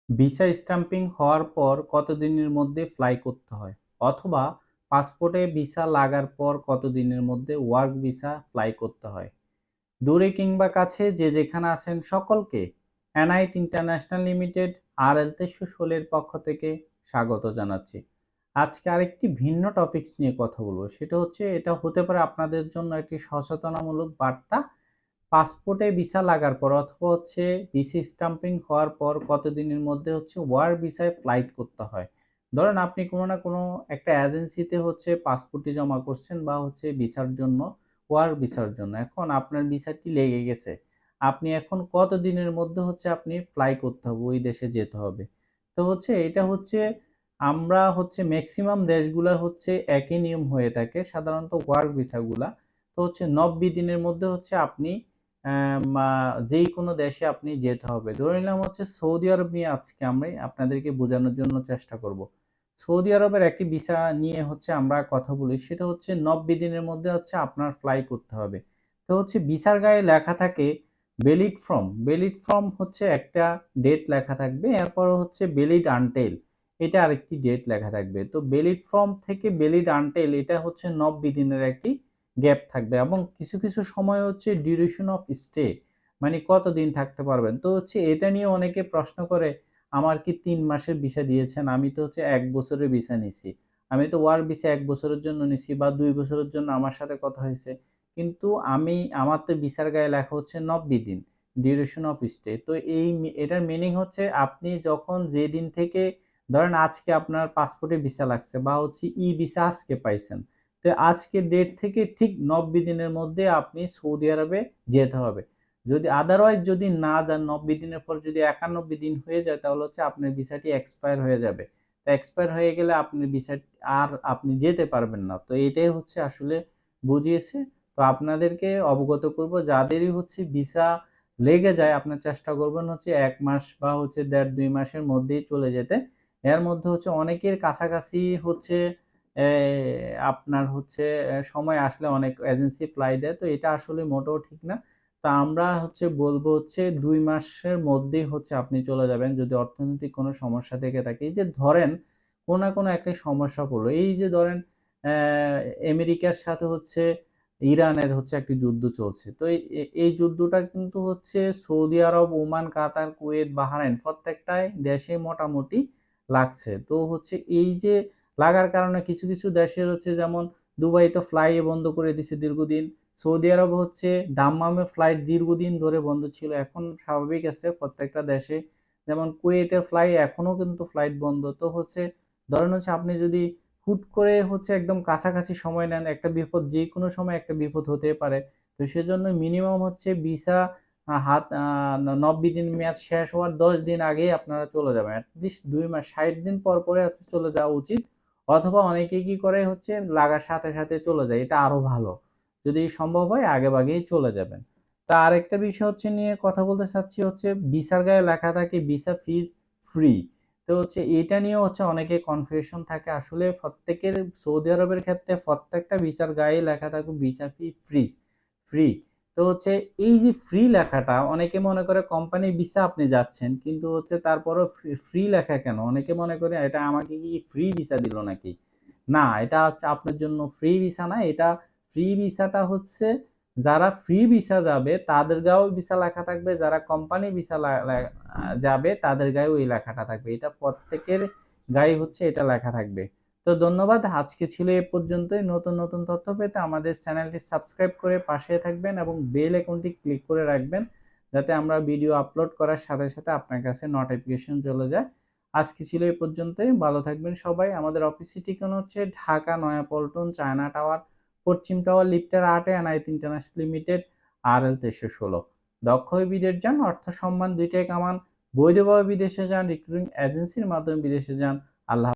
Visa stumping হওয়ার পর কতদিনের মধ্যে ফ্লাই করতে হয়, অথবা পাসপোর্টে ভিসা লাগার পর কতদিনের মধ্যে ওয়ার্ক ভিসা ফ্লাই করতে হয়। দূরে কিংবা কাছে যে যেখানে আছেন সকলকে এনআইটি ইন্টারন্যাশনাল লিমিটেড RL 1316 পক্ষ থেকে স্বাগত জানাচ্ছি। আজকে আরেকটি ভিন্ন টপিকস নিয়ে কথা বলবো, সেটা হচ্ছে এটা হতে পারে আপনাদের জন্য একটি সচেতনামূলক বার্তা। পাসপোর্টে ভিসা লাগার পর অথবা হচ্ছে ভিসা স্টাম্পিং হওয়ার পর কতদিনের মধ্যে হচ্ছে ওয়ার্ক ভিসায় ফ্লাইট করতে হয়। ধরেন আপনি কোনো না কোনো একটা এজেন্সিতে হচ্ছে পাসপোর্টটি জমা করছেন বা হচ্ছে ভিসার জন্য, ওয়ার্ক ভিসার জন্য। এখন আপনার ভিসাটি লেগে গেছে, আপনি এখন কতদিনের মধ্যে হচ্ছে আপনি ফ্লাই করতে হবে, ওই দেশে যেতে হবে। তো হচ্ছে এটা হচ্ছে আমরা হচ্ছে ম্যাক্সিমাম দেশগুলা হচ্ছে একই নিয়ম হয়ে থাকে, সাধারণত ওয়ার্ক ভিসাগুলা। তো হচ্ছে 90 দিনের মধ্যে হচ্ছে আপনি যেই কোনো দেশে আপনি যেতে হবে। ধরে নিলাম হচ্ছে সৌদি আরব নিয়ে আজকে আমি আপনাদেরকে বোঝানোর জন্য চেষ্টা করব। সৌদি আরবের একটি ভিসা নিয়ে হচ্ছে আমরা কথা বলি, সেটা হচ্ছে 90 দিনের মধ্যে হচ্ছে আপনার ফ্লাই করতে হবে। তো হচ্ছে ভিসার গায়ে লেখা থাকে ভ্যালিড ফ্রম। ভ্যালিড ফ্রম হচ্ছে একটা ডেট লেখা থাকবে, এরপর হচ্ছে ভ্যালিড আনটিল, এটা আরেকটি ডেট লেখা থাকবে। তো ভ্যালিড ফ্রম থেকে ভ্যালিড আনটিল এটা হচ্ছে 90 দিনের একটি গ্যাপ থাকবে, এবং কিছু কিছু সময় হচ্ছে ডিউরেশন অফ স্টে, মানে কতদিন থাকতে পারবেন। তো হচ্ছে এটা নিয়ে অনেকে প্রশ্ন করে, আমার কি 3 মাসের ভিসা দিয়েছেন, আমি তো হচ্ছে 1 বছরের ভিসা নিছি, আমি তো ওয়ার্ক ভিসা 1 বছরের জন্য নিছি বা 2 বছরের জন্য আমার সাথে কথা হয়েছে, কিন্তু আমার তো ভিসার গায়ে লেখা হচ্ছে 90 দিন ডিউরেশন অফ স্টে। তো এটার মিনিং হচ্ছে আপনি যখন যেদিন থেকে, ধরেন আজকে আপনার পাসপোর্টে ভিসা লাগছে বা হচ্ছে ভিসা আজকে পাইছেন, তো আজকের ডেট থেকে ঠিক 90 দিনের মধ্যে আপনি সৌদি আরবে যেতে হবে। যদি আদারওয়াইজ যদি না যান, 90 দিনের পর যদি 91 দিন হয়ে যায়, তাহলে হচ্ছে আপনার ভিসাটি এক্সপায়ার হয়ে যাবে। তো এক্সপায়ার হয়ে গেলে আপনি ভিসা আর আপনি যেতে পারবেন না। তো এটাই হচ্ছে আসলে বুঝিয়েছে। তো আপনাদেরকে অবগত করব, যাদেরই হচ্ছে ভিসা লেগে যায় আপনার চেষ্টা করবেন হচ্ছে 1 মাস বা হচ্ছে 1.5-2 মাসের মধ্যেই চলে যেতে। এর মধ্যে হচ্ছে অনেকের কাছাকাছি হচ্ছে আপনার হচ্ছে সময় আসলে অনেক এজেন্সি ফ্লাই দেয়, তো এটা আসলে মোটেও ঠিক না। তো আমরা হচ্ছে বলবো হচ্ছে 2 মাসের মধ্যেই হচ্ছে আপনি চলে যাবেন, যদি অর্থনৈতিক কোনো সমস্যা থেকে থাকে। এই যে ধরেন কোনো না কোনো একটা সমস্যা পড়লো, এই যে ধরেন আমেরিকার সাথে হচ্ছে ইরানের হচ্ছে একটি যুদ্ধ চলছে, তো এই যুদ্ধটা কিন্তু হচ্ছে সৌদি আরব, ওমান, কাতার, কুয়েত, বাহরাইন প্রত্যেকটাই দেশে মোটামুটি লাগছে। তো হচ্ছে এই যে লাগার কারণে কিছু কিছু দেশের হচ্ছে, যেমন দুবাই তো ফ্লাই বন্ধ করে দিছে দীর্ঘদিন, সৌদি আরব হচ্ছে দাম্মামে ফ্লাইট দীর্ঘদিন ধরে বন্ধ ছিল, এখন স্বাভাবিক আছে প্রত্যেকটা দেশে। যেমন কুয়েতের এখনো কিন্তু ফ্লাইট বন্ধ। তো হচ্ছে ধরেন হচ্ছে আপনি যদি হুট করে হচ্ছে একদম কাছাকাছি সময় নেন, একটা বিপদ যে কোনো সময় একটা বিপদ হতে পারে। তো সেজন্য মিনিমাম হচ্ছে ভিসা 90 দিন মেয়াদ শেষ হওয়ার 10 দিন আগেই আপনারা চলে যাবেন, অ্যাটলিস্ট 2 মাস, 60 দিন পর পরে আপনি চলে যাওয়া উচিত। অথবা অনেকে কি করে হচ্ছে লাগার সাথে সাথে চলে যায়, এটা আরো ভালো। যদি সম্ভব হয় আগে ভাগেই চলে যাবেন। তা আরেকটা বিষয় হচ্ছে নিয়ে কথা বলতে চাচ্ছি, হচ্ছে ভিসার গায়ে লেখা থাকে ভিসা ফিজ ফ্রি। তো হচ্ছে এটা নিয়েও হচ্ছে অনেকে কনফিউশন থাকে, আসলে প্রত্যেকের সৌদি আরবের ক্ষেত্রে প্রত্যেকটা ভিসার গায়ে লেখা থাকে ভিসা ফি ফ্রি। তো হচ্ছে এই যে ফ্রি লেখাটা, অনেকে মনে করে কোম্পানি ভিসা আপনি যাচ্ছেন, কিন্তু হচ্ছে তারপরও ফ্রি লেখা কেন, অনেকে মনে করে এটা আমাকে কি ফ্রি ভিসা দিল নাকি। না, এটা হচ্ছে আপনার জন্য ফ্রি ভিসা না, এটা ফ্রি ভিসাটা হচ্ছে যারা ফ্রি ভিসা যাবে তাদের গায়েও ভিসা লেখা থাকবে, যারা কোম্পানি ভিসা যাবে তাদের গায়েও এই লেখাটা থাকবে, এটা প্রত্যেকের গায়ে হচ্ছে এটা লেখা থাকবে। তো ধন্যবাদ, আজকে ছিল এ পর্যন্তই। নতুন নতুন তথ্য পেতে আমাদের চ্যানেলটি সাবস্ক্রাইব করে পাশে থাকবেন এবং বেল আইকনটি ক্লিক করে রাখবেন, যাতে আমরা ভিডিও আপলোড করার সাথে সাথে আপনার কাছে নোটিফিকেশন চলে যায়। আজকে ছিল এই পর্যন্তই, ভালো থাকবেন সবাই। আমাদের অফিসের ঠিকানা হচ্ছে ঢাকা নয়াপল্টন, চায়না টাওয়ার, পশ্চিম টাওয়ার, লিফটের 8-এ এনআইটি ইন্টারন্যাশনাল লিমিটেড, RL 1316। দক্ষ হয়ে বিদেশ যান, অর্থ সম্মান দুইটাই কামান, বৈধভাবে বিদেশে যান, রিক্রুটিং এজেন্সির মাধ্যমে বিদেশে যান। আল্লাহ